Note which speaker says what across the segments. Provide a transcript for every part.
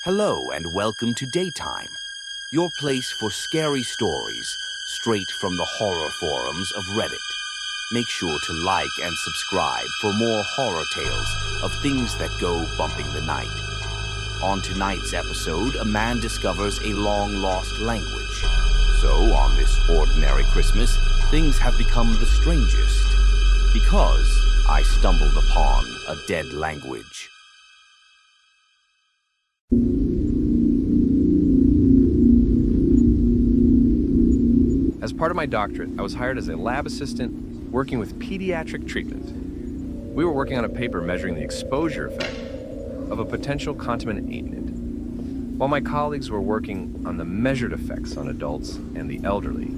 Speaker 1: Hello and welcome to Daytime, your place for scary stories straight from the horror forums of Reddit. Make sure to like and subscribe for more horror tales of things that go bumping the night. On tonight's episode, a man discovers a long-lost language. So, on this ordinary Christmas, things have become the strangest. Because I stumbled upon a dead language.
Speaker 2: As part of my doctorate, I was hired as a lab assistant working with pediatric treatment. We were working on a paper measuring the exposure effect of a potential contaminant, while my colleagues were working on the measured effects on adults and the elderly.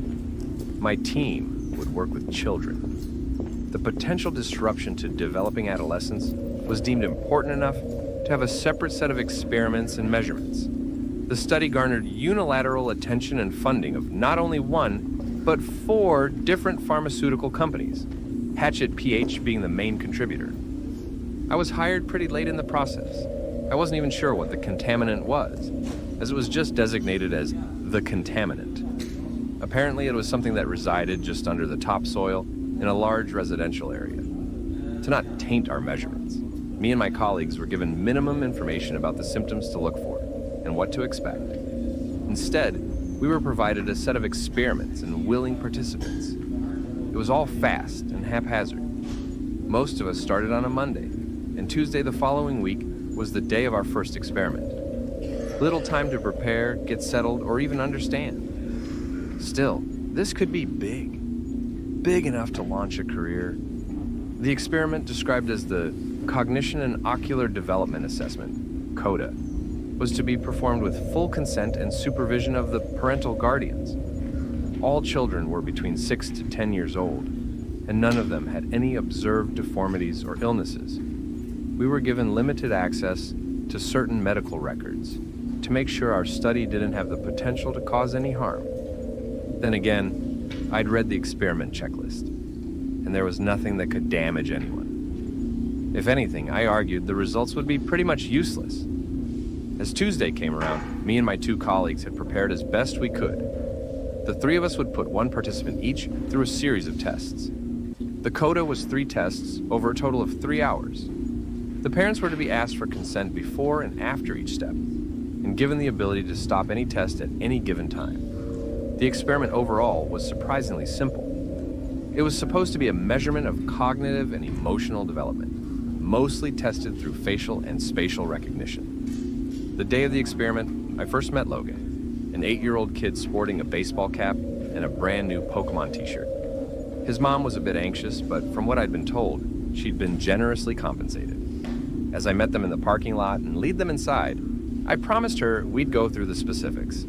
Speaker 2: My team would work with children. The potential disruption to developing adolescence was deemed important enough to have a separate set of experiments and measurements. The study garnered unilateral attention and funding of not only one, but 4 different pharmaceutical companies, Hatchet PH being the main contributor. I was hired pretty late in the process. I wasn't even sure what the contaminant was, as it was just designated as the contaminant. Apparently, it was something that resided just under the topsoil in a large residential area. To not taint our measurements, me and my colleagues were given minimum information about the symptoms to look for and what to expect. Instead, we were provided a set of experiments and willing participants. It was all fast and haphazard. Most of us started on a Monday, and Tuesday the following week was the day of our first experiment. Little time to prepare, get settled, or even understand. Still, this could be big enough to launch a career. The experiment, described as the Cognition and Ocular Development Assessment, CODA, was to be performed with full consent and supervision of the parental guardians. All children were between 6 to 10 years old, and none of them had any observed deformities or illnesses. We were given limited access to certain medical records to make sure our study didn't have the potential to cause any harm. Then again, I'd read the experiment checklist, and there was nothing that could damage anyone. If anything, I argued the results would be pretty much useless. As Tuesday came around, me and my 2 colleagues had prepared as best we could. The 3 of us would put 1 participant each through a series of tests. The CODA was 3 tests over a total of 3 hours. The parents were to be asked for consent before and after each step, and given the ability to stop any test at any given time. The experiment overall was surprisingly simple. It was supposed to be a measurement of cognitive and emotional development, mostly tested through facial and spatial recognition. The day of the experiment, I first met Logan, an 8-year-old kid sporting a baseball cap and a brand new Pokemon t-shirt. His mom was a bit anxious, but from what I'd been told, she'd been generously compensated. As I met them in the parking lot and lead them inside, I promised her we'd go through the specifics.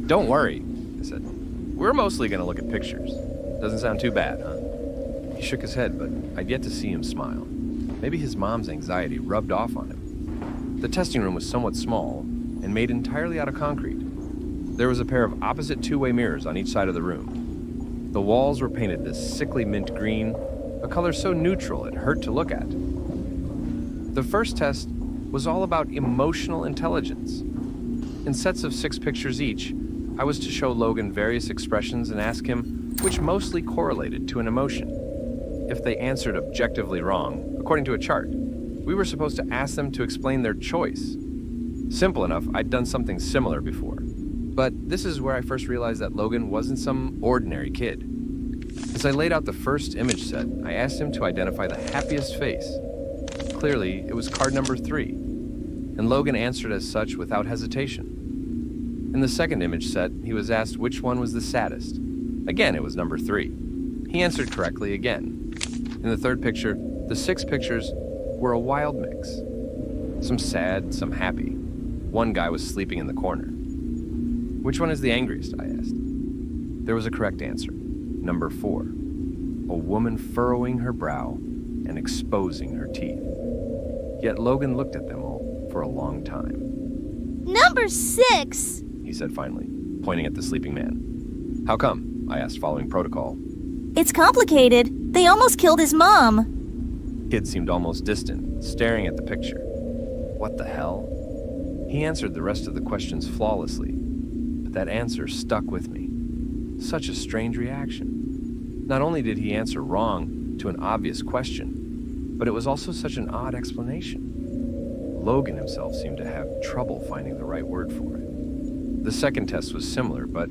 Speaker 2: "Don't worry," I said. "We're mostly going to look at pictures. Doesn't sound too bad, huh?" He shook his head, but I'd yet to see him smile. Maybe his mom's anxiety rubbed off on him. The testing room was somewhat small and made entirely out of concrete. There was a pair of opposite 2-way mirrors on each side of the room. The walls were painted this sickly mint green, a color so neutral it hurt to look at. The first test was all about emotional intelligence. In sets of 6 pictures each, I was to show Logan various expressions and ask him which mostly correlated to an emotion. If they answered objectively wrong, according to a chart, we were supposed to ask them to explain their choice. Simple enough, I'd done something similar before. But this is where I first realized that Logan wasn't some ordinary kid. As I laid out the first image set, I asked him to identify the happiest face. Clearly, it was card number 3, and Logan answered as such without hesitation. In the second image set, he was asked which one was the saddest. Again, it was number 3. He answered correctly again. In the third picture, the 6 pictures were a wild mix. Some sad, some happy. One guy was sleeping in the corner. "Which one is the angriest?" I asked. There was a correct answer. Number 4. A woman furrowing her brow and exposing her teeth. Yet Logan looked at them all for a long time.
Speaker 3: "Number 6,
Speaker 2: he said finally, pointing at the sleeping man. "How come?" I asked, following protocol.
Speaker 3: it's complicated. They almost killed his mom."
Speaker 2: The kid seemed almost distant, staring at the picture. What the hell? He answered the rest of the questions flawlessly, but that answer stuck with me. Such a strange reaction. Not only did he answer wrong to an obvious question, but it was also such an odd explanation. Logan himself seemed to have trouble finding the right word for it. The second test was similar, but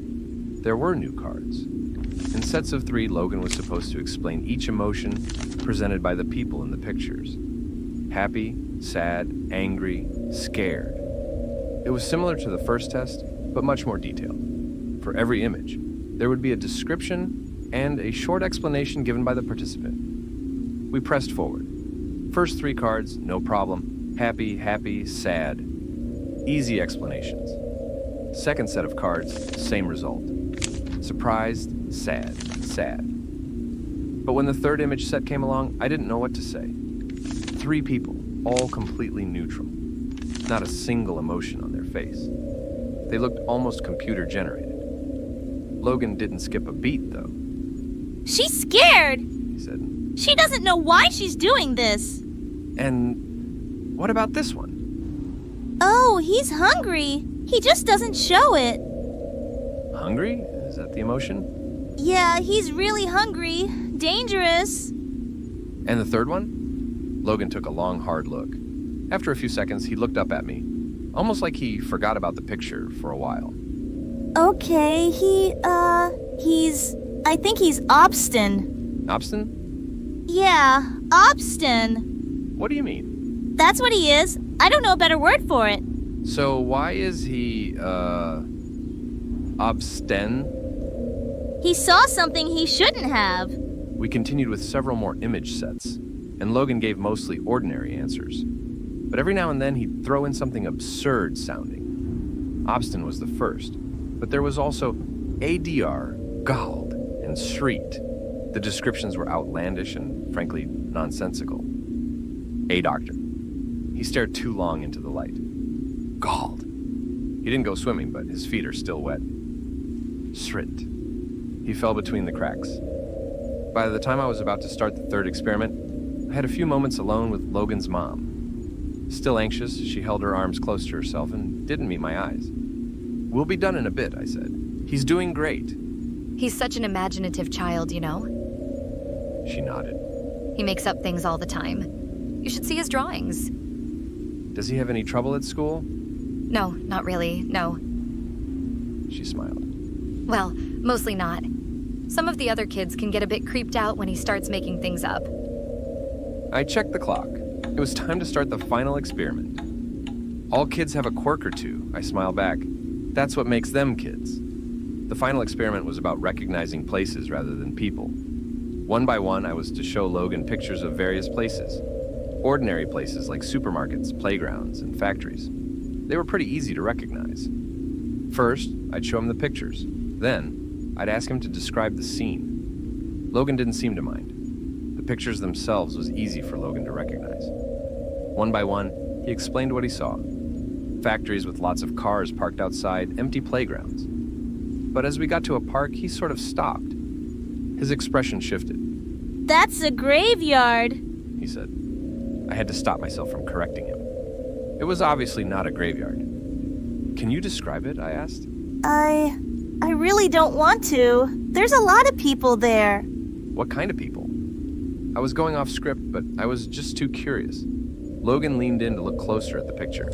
Speaker 2: there were new cards. In sets of 3, Logan was supposed to explain each emotion presented by the people in the pictures. Happy, sad, angry, scared. It was similar to the first test, but much more detailed. For every image, there would be a description and a short explanation given by the participant. We pressed forward. First 3 cards, no problem. Happy, happy, sad. Easy explanations. Second set of cards, same result. Surprised, sad, sad. But when the third image set came along, I didn't know what to say. 3 people, all completely neutral. Not a single emotion on their face. They looked almost computer-generated. Logan didn't skip a beat, though.
Speaker 3: She's scared,
Speaker 2: He said.
Speaker 3: She doesn't know why she's doing this.
Speaker 2: And what about this one?
Speaker 3: Oh, he's hungry. He just doesn't show it.
Speaker 2: Hungry? Is that the emotion?
Speaker 3: Yeah, he's really hungry. Dangerous.
Speaker 2: And the third one? Logan took a long, hard look. After a few seconds, he looked up at me, almost like he forgot about the picture for a while.
Speaker 3: Okay, I think he's Obstin.
Speaker 2: Obstin?
Speaker 3: Yeah, Obstin.
Speaker 2: What do you mean?
Speaker 3: That's what he is. I don't know a better word for it.
Speaker 2: So why is he, obstin?
Speaker 3: He saw something he shouldn't have.
Speaker 2: We continued with several more image sets, and Logan gave mostly ordinary answers. But every now and then he'd throw in something absurd sounding. Obstin was the first, but there was also ADR, Gald, and Shriet. The descriptions were outlandish and, frankly, nonsensical. A doctor. He stared too long into the light. Gald. He didn't go swimming, but his feet are still wet. Shrit. He fell between the cracks. By the time I was about to start the third experiment, I had a few moments alone with Logan's mom. Still anxious, she held her arms close to herself and didn't meet my eyes. "We'll be done in a bit," I said. "He's doing great."
Speaker 4: He's such an imaginative child, you know.
Speaker 2: She nodded.
Speaker 4: He makes up things all the time. You should see his drawings.
Speaker 2: "Does he have any trouble at school?"
Speaker 4: No, not really, no.
Speaker 2: She smiled.
Speaker 4: Well, mostly not. Some of the other kids can get a bit creeped out when he starts making things up.
Speaker 2: I checked the clock. It was time to start the final experiment. All kids have a quirk or two, I smiled back. That's what makes them kids. The final experiment was about recognizing places rather than people. One by one, I was to show Logan pictures of various places. Ordinary places like supermarkets, playgrounds, and factories. They were pretty easy to recognize. First, I'd show him the pictures. Then, I'd ask him to describe the scene. Logan didn't seem to mind. The pictures themselves was easy for Logan to recognize. One by one, he explained what he saw. Factories with lots of cars parked outside, empty playgrounds. But as we got to a park, he sort of stopped. His expression shifted.
Speaker 3: That's a graveyard.
Speaker 2: He said. I had to stop myself from correcting him. It was obviously not a graveyard. Can you describe it? I asked.
Speaker 3: I really don't want to. There's a lot of people there.
Speaker 2: What kind of people? I was going off script, but I was just too curious. Logan leaned in to look closer at the picture.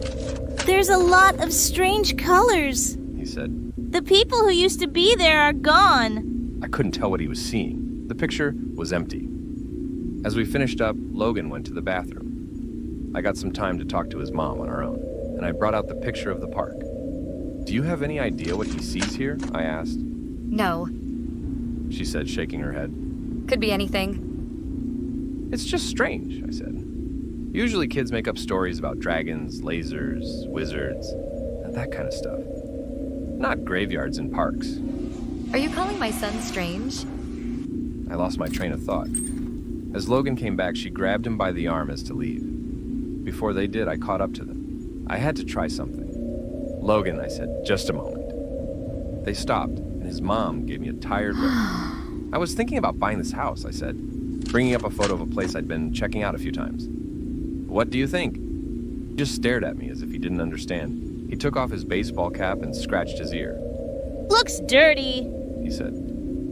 Speaker 3: There's a lot of strange colors,
Speaker 2: he said.
Speaker 3: The people who used to be there are gone.
Speaker 2: I couldn't tell what he was seeing. The picture was empty. As we finished up, Logan went to the bathroom. I got some time to talk to his mom on our own, and I brought out the picture of the park. Do you have any idea what he sees here? I asked.
Speaker 4: No.
Speaker 2: She said, shaking her head.
Speaker 4: Could be anything.
Speaker 2: It's just strange, I said. Usually kids make up stories about dragons, lasers, wizards, and that kind of stuff. Not graveyards and parks.
Speaker 4: Are you calling my son strange?
Speaker 2: I lost my train of thought. As Logan came back, she grabbed him by the arm as to leave. Before they did, I caught up to them. I had to try something. Logan, I said, just a moment. They stopped, and his mom gave me a tired look. I was thinking about buying this house, I said, bringing up a photo of a place I'd been checking out a few times. What do you think? He just stared at me as if he didn't understand. He took off his baseball cap and scratched his ear.
Speaker 3: Looks dirty.
Speaker 2: He said,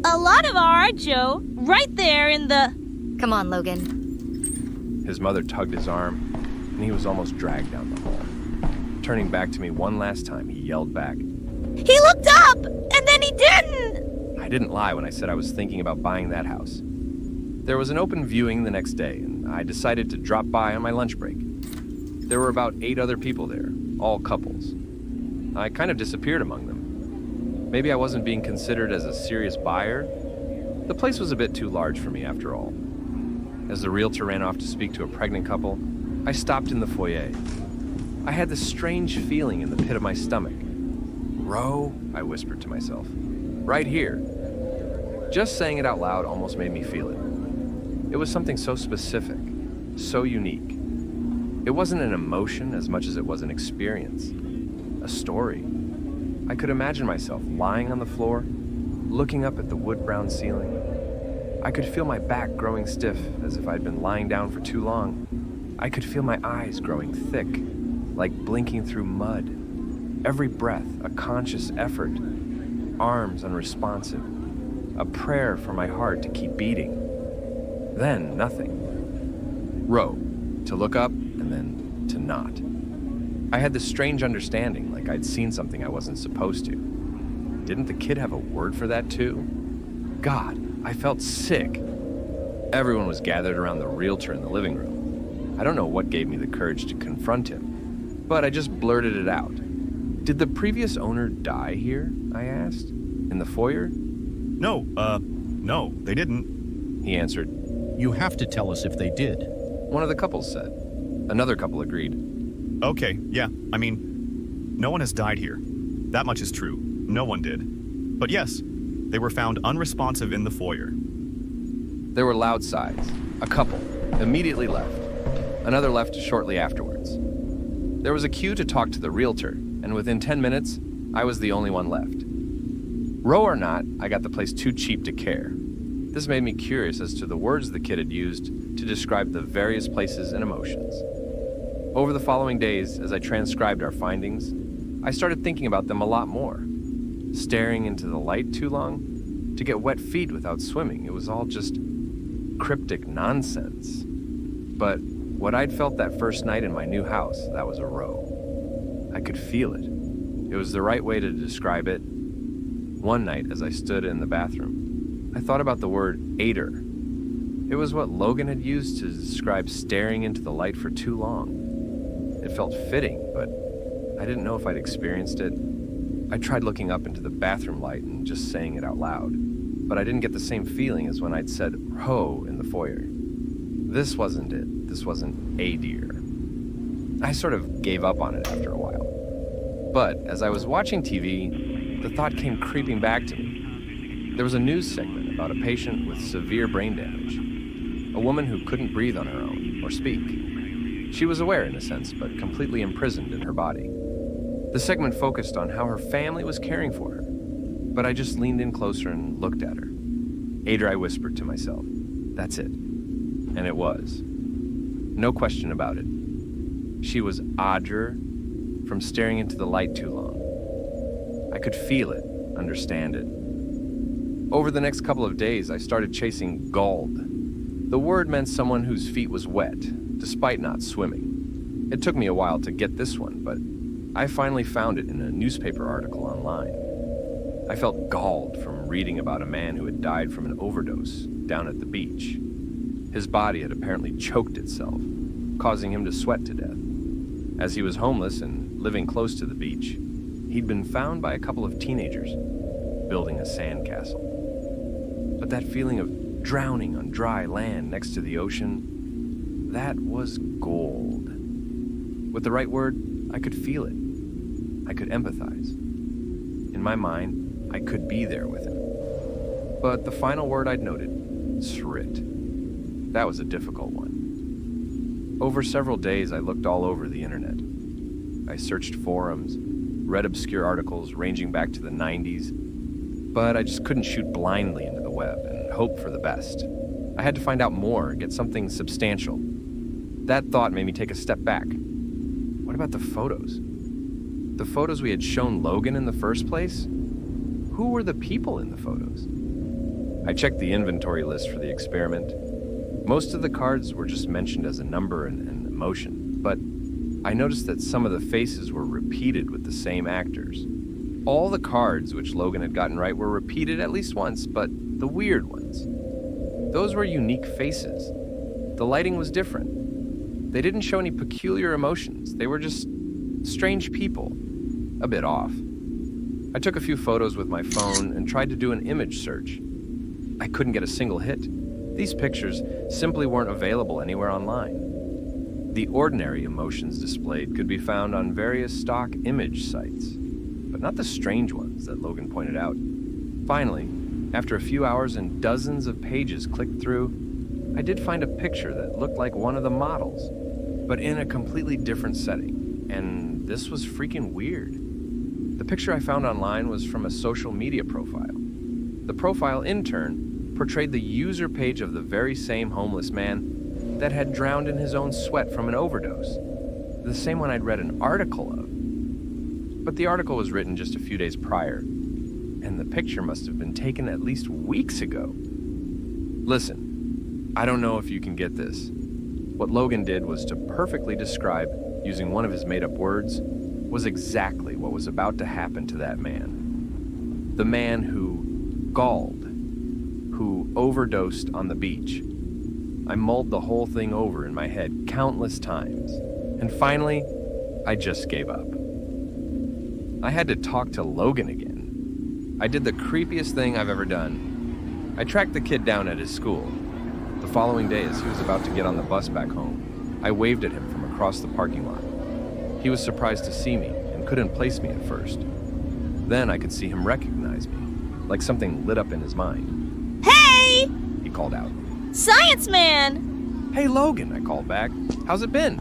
Speaker 3: A lot of art, Joe. Right there in the...
Speaker 4: Come on, Logan.
Speaker 2: His mother tugged his arm, and he was almost dragged down the hall. Turning back to me one last time, he yelled back,
Speaker 3: He looked up, and then he didn't.
Speaker 2: I didn't lie when I said I was thinking about buying that house. There was an open viewing the next day, and I decided to drop by on my lunch break. There were about 8 other people there, all couples. I kind of disappeared among them. Maybe I wasn't being considered as a serious buyer. The place was a bit too large for me after all. As the realtor ran off to speak to a pregnant couple, I stopped in the foyer. I had this strange feeling in the pit of my stomach. Ro, I whispered to myself. Right here. Just saying it out loud almost made me feel it. It was something so specific, so unique. It wasn't an emotion as much as it was an experience, a story. I could imagine myself lying on the floor, looking up at the wood-brown ceiling. I could feel my back growing stiff as if I'd been lying down for too long. I could feel my eyes growing thick, like blinking through mud. Every breath a conscious effort, arms unresponsive, a prayer for my heart to keep beating. Then nothing. Ro, to look up and then to not. I had this strange understanding, like I'd seen something I wasn't supposed to. Didn't the kid have a word for that too? God, I felt sick. Everyone was gathered around the realtor in the living room. I don't know what gave me the courage to confront him, but I just blurted it out. Did the previous owner die here? I asked. In the foyer?
Speaker 5: No, they didn't.
Speaker 2: He answered.
Speaker 6: You have to tell us if they did.
Speaker 2: One of the couples said. Another couple agreed.
Speaker 5: Okay, yeah, I mean, no one has died here. That much is true. No one did. But yes, they were found unresponsive in the foyer.
Speaker 2: There were loud sighs. A couple immediately left. Another left shortly afterwards. There was a queue to talk to the realtor, and within 10 minutes, I was the only one left. Ro or not, I got the place too cheap to care. This made me curious as to the words the kid had used to describe the various places and emotions. Over the following days, as I transcribed our findings, I started thinking about them a lot more. Staring into the light too long? To get wet feet without swimming, it was all just cryptic nonsense. But what I'd felt that first night in my new house, that was a Ro. I could feel it. It was the right way to describe it. One night, as I stood in the bathroom, I thought about the word aider. It was what Logan had used to describe staring into the light for too long. It felt fitting, but I didn't know if I'd experienced it. I tried looking up into the bathroom light and just saying it out loud, but I didn't get the same feeling as when I'd said "ho" in the foyer. This wasn't it. This wasn't a deer. I sort of gave up on it after a while. But as I was watching TV, the thought came creeping back to me. There was a news segment about a patient with severe brain damage, a woman who couldn't breathe on her own or speak. She was aware in a sense, but completely imprisoned in her body. The segment focused on how her family was caring for her, but I just leaned in closer and looked at her. Aider, I whispered to myself. That's it. And it was. No question about it. She was Audra from staring into the light too long. I could feel it, understand it. Over the next couple of days, I started chasing gald. The word meant someone whose feet was wet, despite not swimming. It took me a while to get this one, but I finally found it in a newspaper article online. I felt galled from reading about a man who had died from an overdose down at the beach. His body had apparently choked itself, causing him to sweat to death. As he was homeless and living close to the beach, he'd been found by a couple of teenagers building a sandcastle. But that feeling of drowning on dry land next to the ocean, that was gold. With the right word, I could feel it. I could empathize. In my mind, I could be there with him. But the final word I'd noted, srit. That was a difficult one. Over several days, I looked all over the internet. I searched forums, read obscure articles ranging back to the 90s, but I just couldn't shoot blindly into the web and hope for the best. I had to find out more, get something substantial. That thought made me take a step back. What about the photos? The photos we had shown Logan in the first place? Who were the people in the photos? I checked the inventory list for the experiment. Most of the cards were just mentioned as a number and emotion, but I noticed that some of the faces were repeated with the same actors. All the cards which Logan had gotten right were repeated at least once, but the weird ones. Those were unique faces. The lighting was different. They didn't show any peculiar emotions. They were just strange people. A bit off. I took a few photos with my phone and tried to do an image search. I couldn't get a single hit. These pictures simply weren't available anywhere online. The ordinary emotions displayed could be found on various stock image sites, but not the strange ones that Logan pointed out. Finally, after a few hours and dozens of pages clicked through, I did find a picture that looked like one of the models, but in a completely different setting, and this was freaking weird. The picture I found online was from a social media profile. The profile, in turn, portrayed the user page of the very same homeless man that had drowned in his own sweat from an overdose. The same one I'd read an article of. But the article was written just a few days prior, and the picture must have been taken at least weeks ago. Listen, I don't know if you can get this. What Logan did was to perfectly describe, using one of his made-up words, was exactly what was about to happen to that man. The man who galled, who overdosed on the beach. I mulled the whole thing over in my head countless times, and finally, I just gave up. I had to talk to Logan again. I did the creepiest thing I've ever done. I tracked the kid down at his school. The following day, as he was about to get on the bus back home, I waved at him from across the parking lot. He was surprised to see me and couldn't place me at first. Then I could see him recognize me, like something lit up in his mind.
Speaker 3: Hey!
Speaker 2: He called out.
Speaker 3: Science man!
Speaker 2: Hey Logan, I called back. How's it been?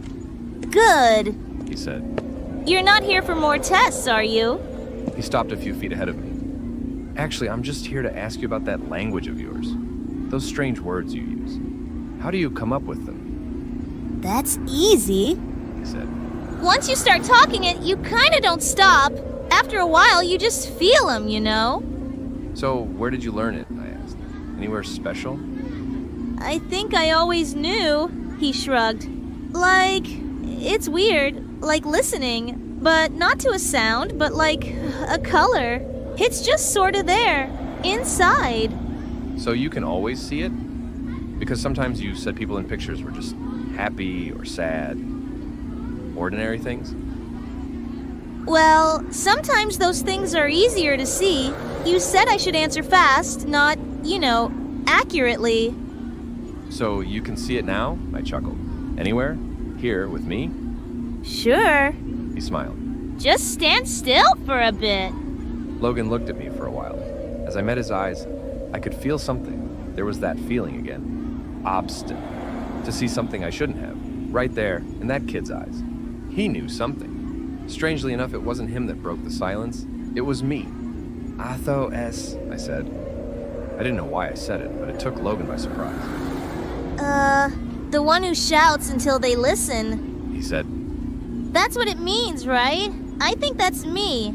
Speaker 3: Good.
Speaker 2: He said.
Speaker 3: You're not here for more tests, are you?
Speaker 2: He stopped a few feet ahead of me. Actually, I'm just here to ask you about that language of yours. Those strange words you use. How do you come up with them?
Speaker 3: That's easy.
Speaker 2: He said.
Speaker 3: Once you start talking it, you kinda don't stop. After a while, you just feel them, you know?
Speaker 2: So, where did you learn it? I asked. Anywhere special?
Speaker 3: I think I always knew, he shrugged. Like, it's weird, like listening, but not to a sound, but like a color. It's just sorta there, inside.
Speaker 2: So you can always see it? Because sometimes you said people in pictures were just happy or sad. Ordinary things?
Speaker 3: Well, sometimes those things are easier to see. You said I should answer fast, not, accurately.
Speaker 2: So you can see it now? I chuckled. Anywhere? Here, with me?
Speaker 3: Sure.
Speaker 2: He smiled.
Speaker 3: Just stand still for a bit.
Speaker 2: Logan looked at me for a while. As I met his eyes, I could feel something. There was that feeling again. Obstinate. To see something I shouldn't have. Right there, in that kid's eyes. He knew something. Strangely enough, it wasn't him that broke the silence. It was me. Atho S, I said. I didn't know why I said it, but it took Logan by surprise.
Speaker 3: The one who shouts until they listen.
Speaker 2: He said.
Speaker 3: That's what it means, right? I think that's me.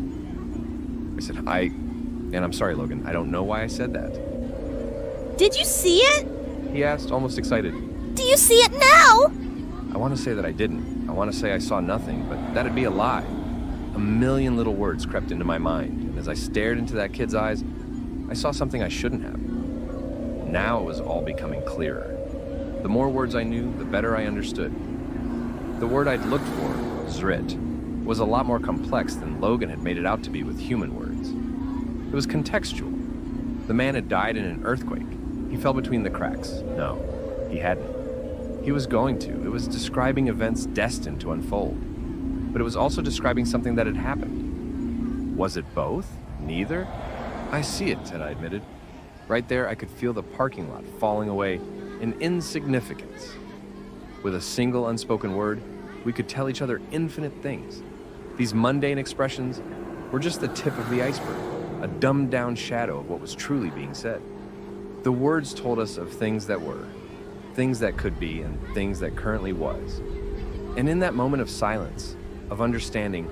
Speaker 2: I said, and I'm sorry, Logan, I don't know why I said that.
Speaker 3: Did you see it?
Speaker 2: He asked, almost excited.
Speaker 3: Do you see it now?
Speaker 2: I want to say that I didn't. I want to say I saw nothing, but that'd be a lie. A million little words crept into my mind, and as I stared into that kid's eyes, I saw something I shouldn't have. Now it was all becoming clearer. The more words I knew, the better I understood. The word I'd looked for, Zrit, was a lot more complex than Logan had made it out to be with human words. It was contextual. The man had died in an earthquake. He fell between the cracks. No, he hadn't. He was going to. It was describing events destined to unfold. But it was also describing something that had happened. Was it both? Neither? I see it, Ted, I admitted. Right there, I could feel the parking lot falling away in insignificance. With a single unspoken word, we could tell each other infinite things. These mundane expressions were just the tip of the iceberg, a dumbed-down shadow of what was truly being said. The words told us of things that were, things that could be, and things that currently was. And in that moment of silence, of understanding,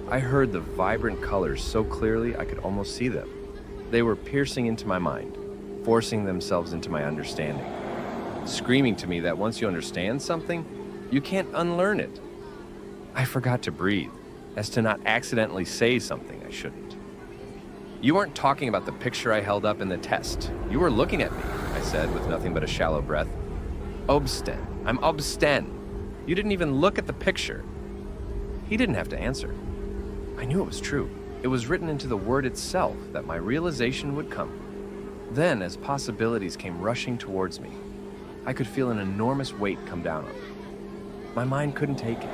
Speaker 2: I heard the vibrant colors so clearly I could almost see them. They were piercing into my mind, forcing themselves into my understanding, screaming to me that once you understand something, you can't unlearn it. I forgot to breathe, as to not accidentally say something I shouldn't. You weren't talking about the picture I held up in the test. You were looking at me, I said with nothing but a shallow breath. Obsten. I'm Obsten. You didn't even look at the picture. He didn't have to answer. I knew it was true. It was written into the word itself that my realization would come. Then, as possibilities came rushing towards me, I could feel an enormous weight come down on me. My mind couldn't take it.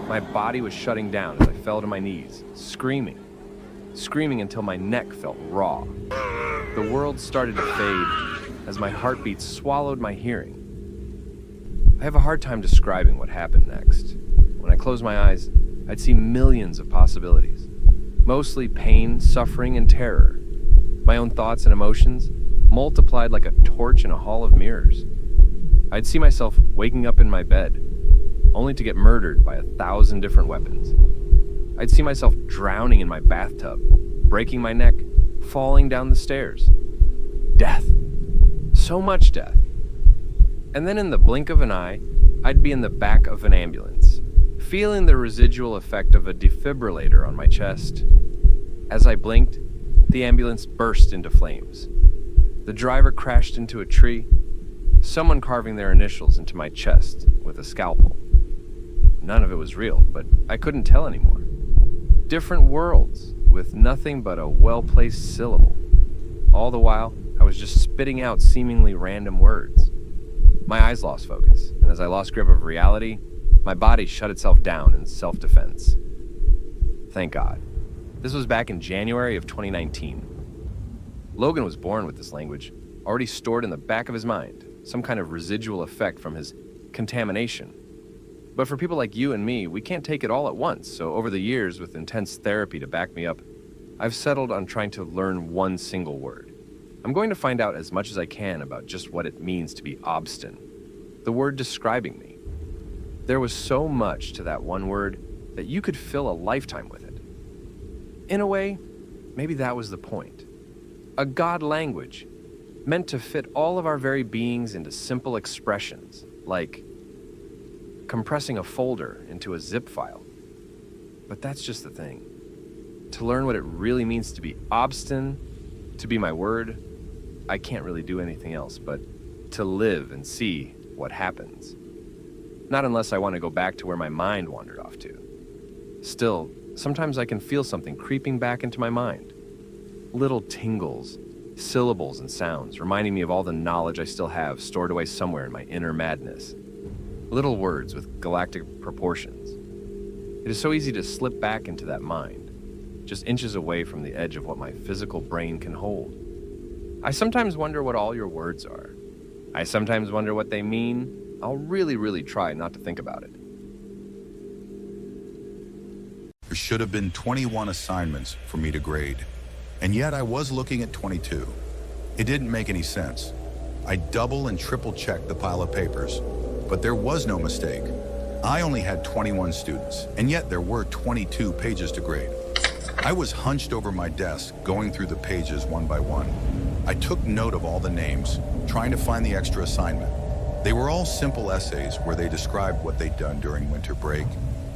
Speaker 2: My body was shutting down as I fell to my knees, screaming until my neck felt raw. The world started to fade as my heartbeat swallowed my hearing. I have a hard time describing what happened next. When I closed my eyes, I'd see millions of possibilities, mostly pain, suffering, and terror. My own thoughts and emotions multiplied like a torch in a hall of mirrors. I'd see myself waking up in my bed, only to get murdered by 1,000 different weapons. I'd see myself drowning in my bathtub, breaking my neck, falling down the stairs. Death. So much death. And then in the blink of an eye, I'd be in the back of an ambulance, feeling the residual effect of a defibrillator on my chest. As I blinked, the ambulance burst into flames. The driver crashed into a tree, someone carving their initials into my chest with a scalpel. None of it was real, but I couldn't tell anymore. Different worlds with nothing but a well-placed syllable. All the while, I was just spitting out seemingly random words. My eyes lost focus, and as I lost grip of reality, my body shut itself down in self-defense. Thank God. This was back in January of 2019. Logan was born with this language, already stored in the back of his mind, some kind of residual effect from his contamination. But for people like you and me, we can't take it all at once, so over the years, with intense therapy to back me up, I've settled on trying to learn one single word. I'm going to find out as much as I can about just what it means to be obstinate, the word describing me. There was so much to that one word that you could fill a lifetime with it. In a way, maybe that was the point. A God language, meant to fit all of our very beings into simple expressions, like compressing a folder into a zip file. But that's just the thing. To learn what it really means to be obstinate, to be my word, I can't really do anything else but to live and see what happens. Not unless I want to go back to where my mind wandered off to. Still, sometimes I can feel something creeping back into my mind. Little tingles, syllables and sounds, reminding me of all the knowledge I still have stored away somewhere in my inner madness. Little words with galactic proportions. It is so easy to slip back into that mind, just inches away from the edge of what my physical brain can hold. I sometimes wonder what all your words are. I sometimes wonder what they mean. I'll really try not to think about it.
Speaker 7: There should have been 21 assignments for me to grade, and yet I was looking at 22. It didn't make any sense. I double and triple checked the pile of papers, but there was no mistake. I only had 21 students, and yet there were 22 pages to grade. I was hunched over my desk, going through the pages one by one. I took note of all the names, trying to find the extra assignment. They were all simple essays where they described what they'd done during winter break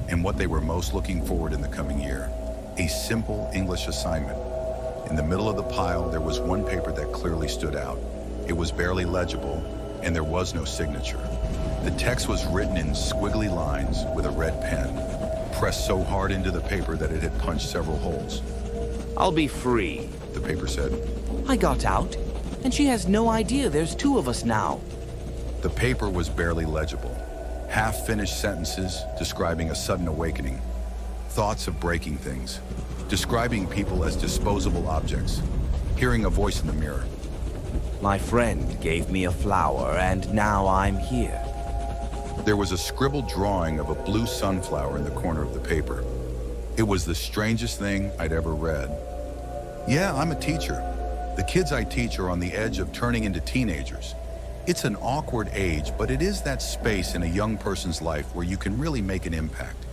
Speaker 7: and what they were most looking forward in the coming year. A simple English assignment. In the middle of the pile, there was one paper that clearly stood out. It was barely legible, and there was no signature. The text was written in squiggly lines with a red pen, pressed so hard into the paper that it had punched several holes.
Speaker 1: I'll be free,
Speaker 7: The paper said.
Speaker 1: I got out, and she has no idea there's two of us now.
Speaker 7: The paper was barely legible. Half-finished sentences describing a sudden awakening. Thoughts of breaking things. Describing people as disposable objects. Hearing a voice in the mirror.
Speaker 1: My friend gave me a flower, and now I'm here.
Speaker 7: There was a scribbled drawing of a blue sunflower in the corner of the paper. It was the strangest thing I'd ever read. Yeah, I'm a teacher. The kids I teach are on the edge of turning into teenagers. It's an awkward age, but it is that space in a young person's life where you can really make an impact.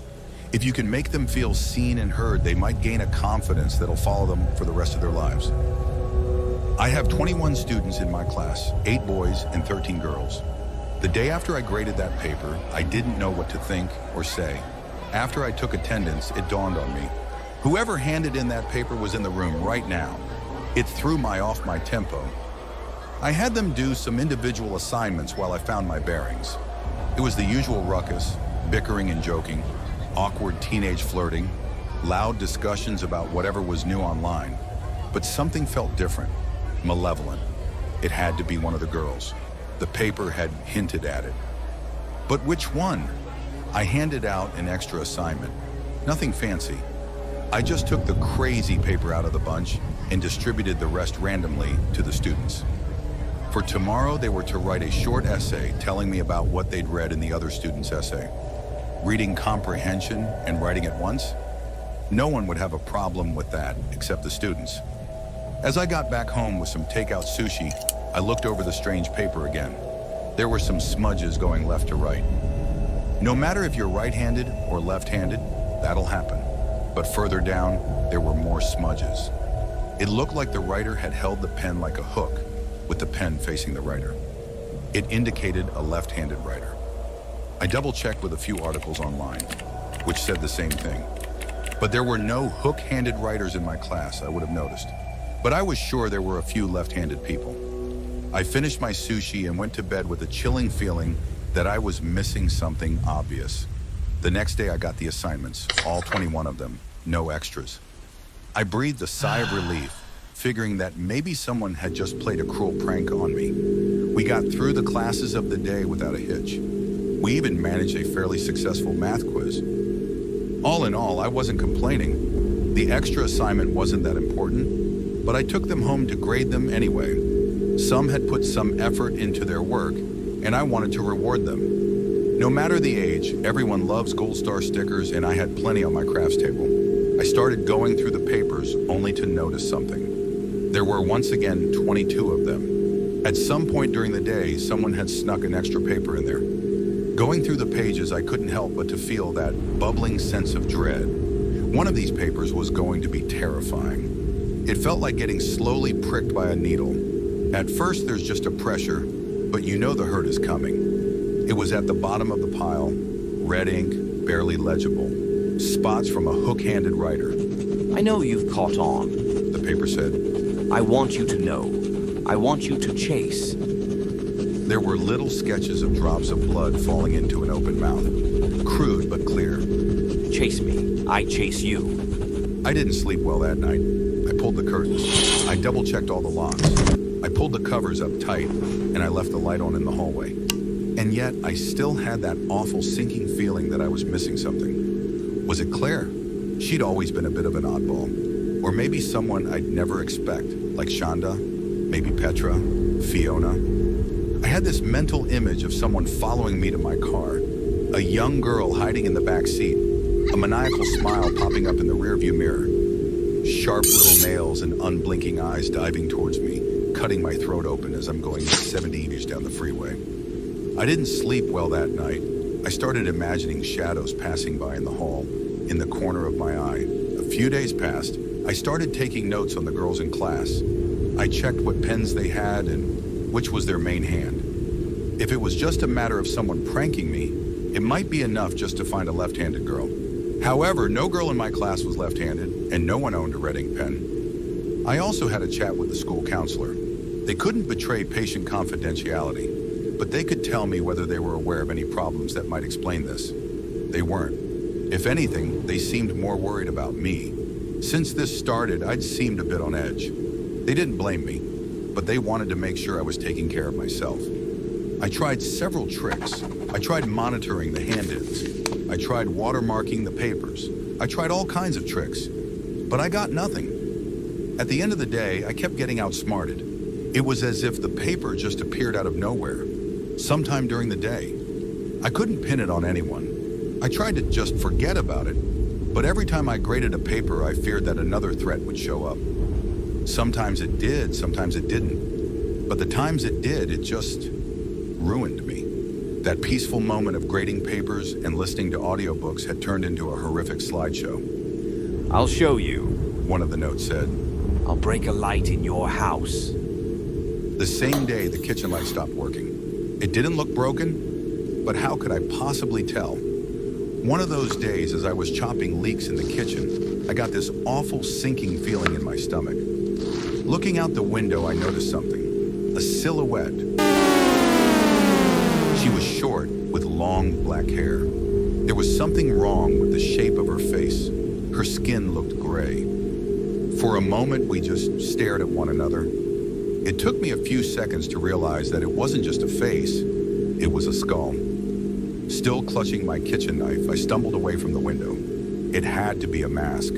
Speaker 7: If you can make them feel seen and heard, they might gain a confidence that'll follow them for the rest of their lives. I have 21 students in my class, 8 boys and 13 girls. The day after I graded that paper, I didn't know what to think or say. After I took attendance, it dawned on me. Whoever handed in that paper was in the room right now. It threw me off my tempo. I had them do some individual assignments while I found my bearings. It was the usual ruckus, bickering and joking, awkward teenage flirting, loud discussions about whatever was new online. But something felt different, malevolent. It had to be one of the girls. The paper had hinted at it. But which one? I handed out an extra assignment. Nothing fancy. I just took the crazy paper out of the bunch and distributed the rest randomly to the students. For tomorrow, they were to write a short essay telling me about what they'd read in the other student's essay. Reading comprehension and writing at once? No one would have a problem with that except the students. As I got back home with some takeout sushi, I looked over the strange paper again. There were some smudges going left to right. No matter if you're right-handed or left-handed, that'll happen. But further down, there were more smudges. It looked like the writer had held the pen like a hook, with the pen facing the writer. It indicated a left-handed writer. I double-checked with a few articles online, which said the same thing. But there were no hook-handed writers in my class, I would have noticed. But I was sure there were a few left-handed people. I finished my sushi and went to bed with a chilling feeling that I was missing something obvious. The next day I got the assignments, all 21 of them, no extras. I breathed a sigh of relief, figuring that maybe someone had just played a cruel prank on me. We got through the classes of the day without a hitch. We even managed a fairly successful math quiz. All in all, I wasn't complaining. The extra assignment wasn't that important, but I took them home to grade them anyway. Some had put some effort into their work, and I wanted to reward them. No matter the age, everyone loves gold star stickers, and I had plenty on my crafts table. I started going through the papers only to notice something. There were once again 22 of them. At some point during the day, someone had snuck an extra paper in there. Going through the pages, I couldn't help but to feel that bubbling sense of dread. One of these papers was going to be terrifying. It felt like getting slowly pricked by a needle. At first, there's just a pressure, but you know the hurt is coming. It was at the bottom of the pile, red ink, barely legible. Spots from a hook-handed writer.
Speaker 1: I know you've caught on,
Speaker 7: The paper said.
Speaker 1: I want you to know. I want you to chase.
Speaker 7: There were little sketches of drops of blood falling into an open mouth. Crude but clear.
Speaker 1: Chase me. I chase you.
Speaker 7: I didn't sleep well that night. I pulled the curtains. I double-checked all the locks. I pulled the covers up tight, and I left the light on in the hallway. And yet, I still had that awful sinking feeling that I was missing something. Was it Claire? She'd always been a bit of an oddball. Or maybe someone I'd never expect, like Shonda, maybe Petra, Fiona. I had this mental image of someone following me to my car, a young girl hiding in the back seat, a maniacal smile popping up in the rearview mirror, sharp little nails and unblinking eyes diving towards me, cutting my throat open as I'm going 70 meters down the freeway. I didn't sleep well that night. I started imagining shadows passing by in the hall, in the corner of my eye. A few days passed. I started taking notes on the girls in class. I checked what pens they had and which was their main hand. If it was just a matter of someone pranking me, it might be enough just to find a left-handed girl. However, no girl in my class was left-handed, and no one owned a red ink pen. I also had a chat with the school counselor. They couldn't betray patient confidentiality, but they could tell me whether they were aware of any problems that might explain this. They weren't. If anything, they seemed more worried about me. Since this started, I'd seemed a bit on edge. They didn't blame me, but they wanted to make sure I was taking care of myself. I tried several tricks. I tried monitoring the hand-ins. I tried watermarking the papers. I tried all kinds of tricks, but I got nothing. At the end of the day, I kept getting outsmarted. It was as if the paper just appeared out of nowhere, sometime during the day. I couldn't pin it on anyone. I tried to just forget about it, but every time I graded a paper, I feared that another threat would show up. Sometimes it did, sometimes it didn't. But the times it did, it just ruined me. That peaceful moment of grading papers and listening to audiobooks had turned into a horrific slideshow.
Speaker 1: I'll show you.
Speaker 7: One of the notes said.
Speaker 1: I'll break a light in your house.
Speaker 7: The same day, the kitchen light stopped working. It didn't look broken, but how could I possibly tell? One of those days, as I was chopping leeks in the kitchen, I got this awful sinking feeling in my stomach. Looking out the window, I noticed something. A silhouette. She was short, with long black hair. There was something wrong with the shape of her face. Her skin looked gray. For a moment, we just stared at one another. It took me a few seconds to realize that it wasn't just a face, it was a skull. Still clutching my kitchen knife, I stumbled away from the window. It had to be a mask.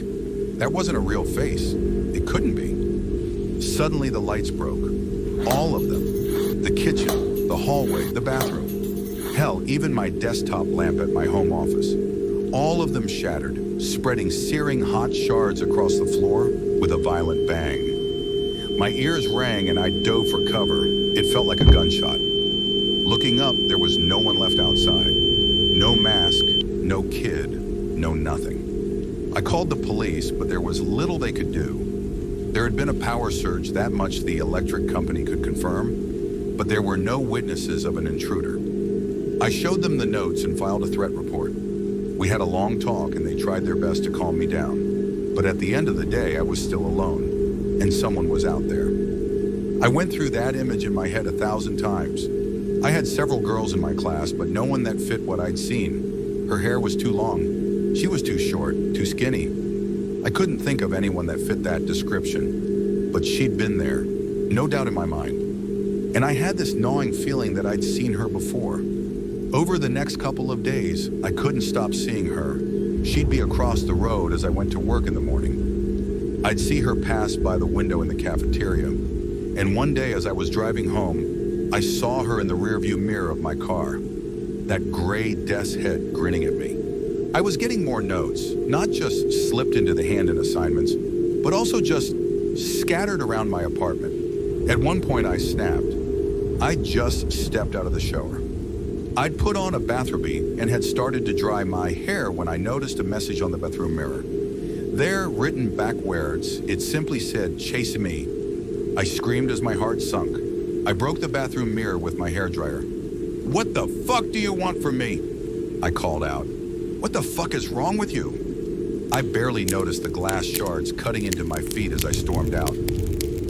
Speaker 7: That wasn't a real face. It couldn't be. Suddenly the lights broke. All of them. The kitchen, the hallway, the bathroom. Hell, even my desktop lamp at my home office. All of them shattered, spreading searing hot shards across the floor with a violent bang. My ears rang and I dove for cover. It felt like a gunshot. Looking up, there was no one left outside. No mask, no kid, no nothing. I called the police, but there was little they could do. There had been a power surge, that much the electric company could confirm, but there were no witnesses of an intruder. I showed them the notes and filed a threat report. We had a long talk and they tried their best to calm me down. But at the end of the day, I was still alone, and someone was out there. I went through that image in my head 1,000 times. I had several girls in my class, but no one that fit what I'd seen. Her hair was too long. She was too short, too skinny. I couldn't think of anyone that fit that description, but she'd been there, no doubt in my mind. And I had this gnawing feeling that I'd seen her before. Over the next couple of days, I couldn't stop seeing her. She'd be across the road as I went to work in the morning. I'd see her pass by the window in the cafeteria. And one day as I was driving home, I saw her in the rearview mirror of my car. That gray desk head grinning at me. I was getting more notes, not just slipped into the hand in assignments, but also just scattered around my apartment. At one point I snapped. I just stepped out of the shower. I'd put on a bathrobe and had started to dry my hair when I noticed a message on the bathroom mirror. There, written backwards, it simply said, "Chase me." I screamed as my heart sunk. I broke the bathroom mirror with my hairdryer. "What the fuck do you want from me?" I called out. "What the fuck is wrong with you?" I barely noticed the glass shards cutting into my feet as I stormed out.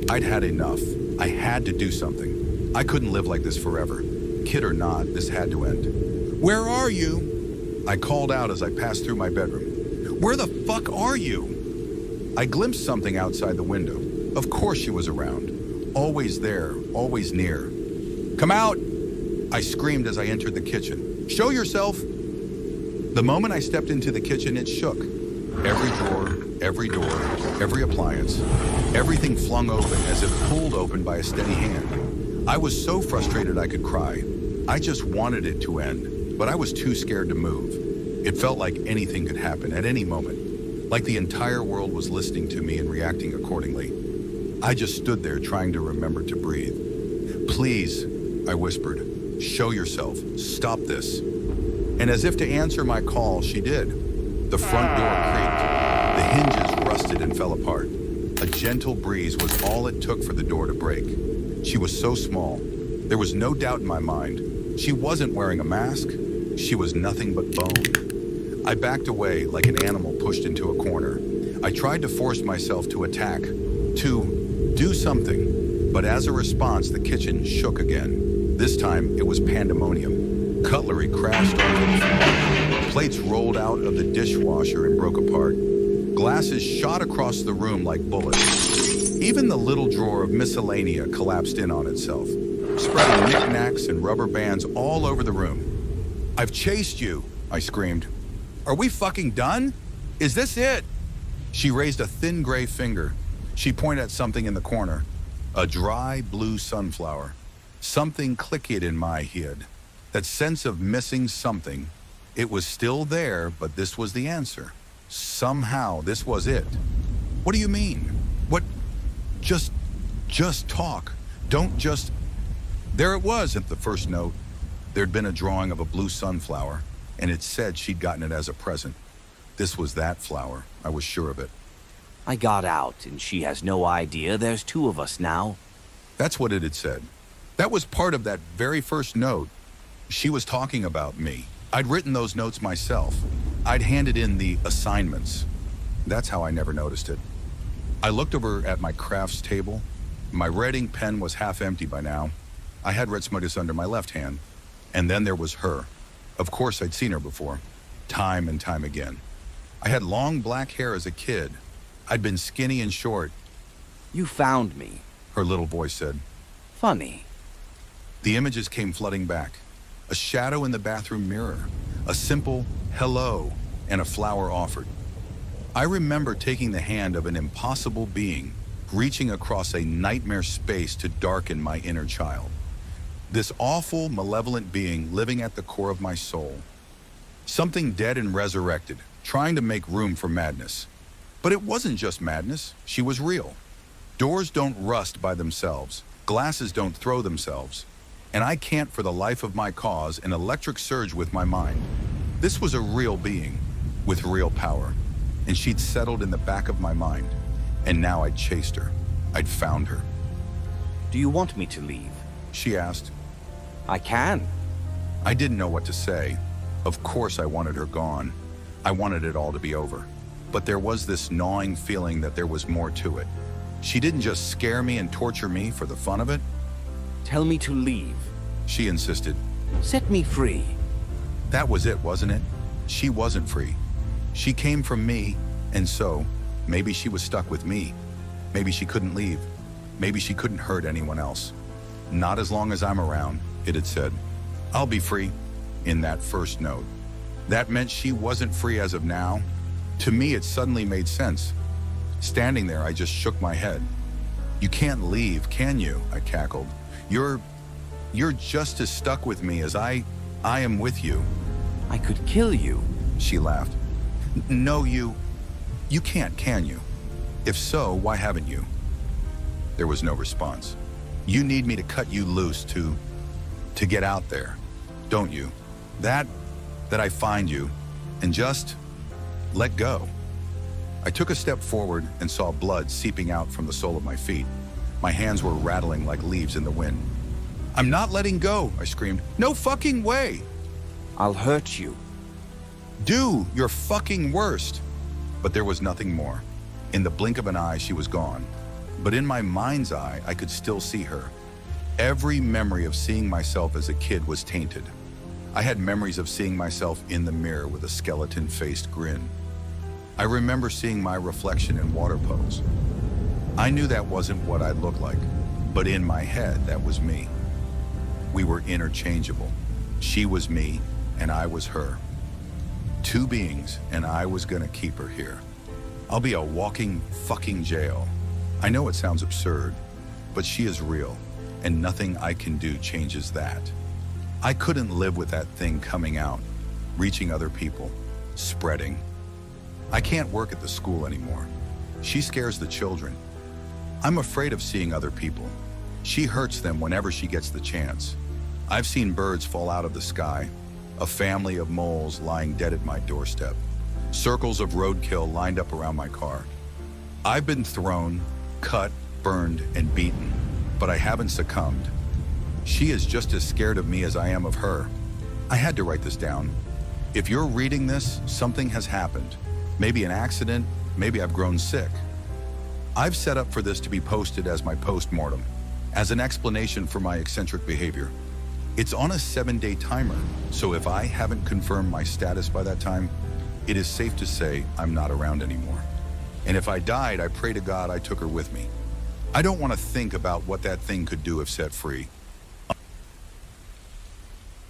Speaker 7: I'd had enough. I had to do something. I couldn't live like this forever. Kid or not, this had to end. "Where are you?" I called out as I passed through my bedroom. "Where the fuck are you?" I glimpsed something outside the window. Of course she was around. Always there, always near. "Come out!" I screamed as I entered the kitchen. "Show yourself!" The moment I stepped into the kitchen, it shook. Every drawer, every door, every appliance, everything flung open as if pulled open by a steady hand. I was so frustrated I could cry. I just wanted it to end, but I was too scared to move. It felt like anything could happen at any moment, like the entire world was listening to me and reacting accordingly. I just stood there trying to remember to breathe. "Please," I whispered, "show yourself. Stop this." And as if to answer my call, she did. The front door creaked. The hinges rusted and fell apart. A gentle breeze was all it took for the door to break. She was so small. There was no doubt in my mind. She wasn't wearing a mask. She was nothing but bone. I backed away like an animal pushed into a corner. I tried to force myself to attack, to do something. But as a response, the kitchen shook again. This time, it was pandemonium. Cutlery crashed onto the floor. Plates rolled out of the dishwasher and broke apart. Glasses shot across the room like bullets. Even the little drawer of miscellanea collapsed in on itself, spreading knickknacks and rubber bands all over the room. "I've chased you," I screamed. "Are we fucking done? Is this it?" She raised a thin gray finger. She pointed at something in the corner. A dry blue sunflower. Something clicked in my head. That sense of missing something. It was still there, but this was the answer. Somehow, this was it. "What do you mean? What? Just talk. Don't just..." There it was at the first note. There'd been a drawing of a blue sunflower, and it said she'd gotten it as a present. This was that flower, I was sure of it.
Speaker 1: I got out, and she has no idea there's two of us now.
Speaker 7: That's what it had said. That was part of that very first note. She was talking about me. I'd written those notes myself. I'd handed in the assignments. That's how I never noticed it. I looked over at my crafts table. My writing pen was half empty by now. I had red smudges under my left hand. And then there was her. Of course, I'd seen her before, time and time again. I had long black hair as a kid. I'd been skinny and short.
Speaker 1: You found me.
Speaker 7: Her little voice said.
Speaker 1: Funny.
Speaker 7: The images came flooding back. A shadow in the bathroom mirror, a simple hello, and a flower offered. I remember taking the hand of an impossible being, reaching across a nightmare space to darken my inner child. This awful, malevolent being living at the core of my soul. Something dead and resurrected, trying to make room for madness. But it wasn't just madness, she was real. Doors don't rust by themselves, glasses don't throw themselves. And I can't for the life of my cause an electric surge with my mind. This was a real being, with real power. And she'd settled in the back of my mind. And now I'd chased her. I'd found her.
Speaker 1: Do you want me to leave?
Speaker 7: She asked.
Speaker 1: I can.
Speaker 7: I didn't know what to say. Of course I wanted her gone. I wanted it all to be over. But there was this gnawing feeling that there was more to it. She didn't just scare me and torture me for the fun of it.
Speaker 1: Tell me to leave.
Speaker 7: She insisted.
Speaker 1: Set me free.
Speaker 7: That was it, wasn't it? She wasn't free. She came from me, and so, maybe she was stuck with me. Maybe she couldn't leave. Maybe she couldn't hurt anyone else. Not as long as I'm around, it had said. I'll be free, in that first note. That meant she wasn't free as of now. To me, it suddenly made sense. Standing there, I just shook my head. You can't leave, can you? I cackled. You're just as stuck with me as I am with you.
Speaker 1: I could kill you.
Speaker 7: She laughed. No, you can't, can you? If so, why haven't you? There was no response. You need me to cut you loose to get out there, don't you? That I find you and just let go. I took a step forward and saw blood seeping out from the sole of my feet. My hands were rattling like leaves in the wind. I'm not letting go, I screamed. No fucking way.
Speaker 1: I'll hurt you.
Speaker 7: Do your fucking worst. But there was nothing more. In the blink of an eye, she was gone. But in my mind's eye, I could still see her. Every memory of seeing myself as a kid was tainted. I had memories of seeing myself in the mirror with a skeleton-faced grin. I remember seeing my reflection in water puddles. I knew that wasn't what I looked like, but in my head, that was me. We were interchangeable. She was me, and I was her. Two beings, and I was gonna keep her here. I'll be a walking fucking jail. I know it sounds absurd, but she is real, and nothing I can do changes that. I couldn't live with that thing coming out, reaching other people, spreading. I can't work at the school anymore. She scares the children. I'm afraid of seeing other people. She hurts them whenever she gets the chance. I've seen birds fall out of the sky, a family of moles lying dead at my doorstep, circles of roadkill lined up around my car. I've been thrown, cut, burned, and beaten, but I haven't succumbed. She is just as scared of me as I am of her. I had to write this down. If you're reading this, something has happened. Maybe an accident, maybe I've grown sick. I've set up for this to be posted as my post-mortem, as an explanation for my eccentric behavior. It's on a 7-day timer, so if I haven't confirmed my status by that time, it is safe to say I'm not around anymore. And if I died, I pray to God I took her with me. I don't want to think about what that thing could do if set free.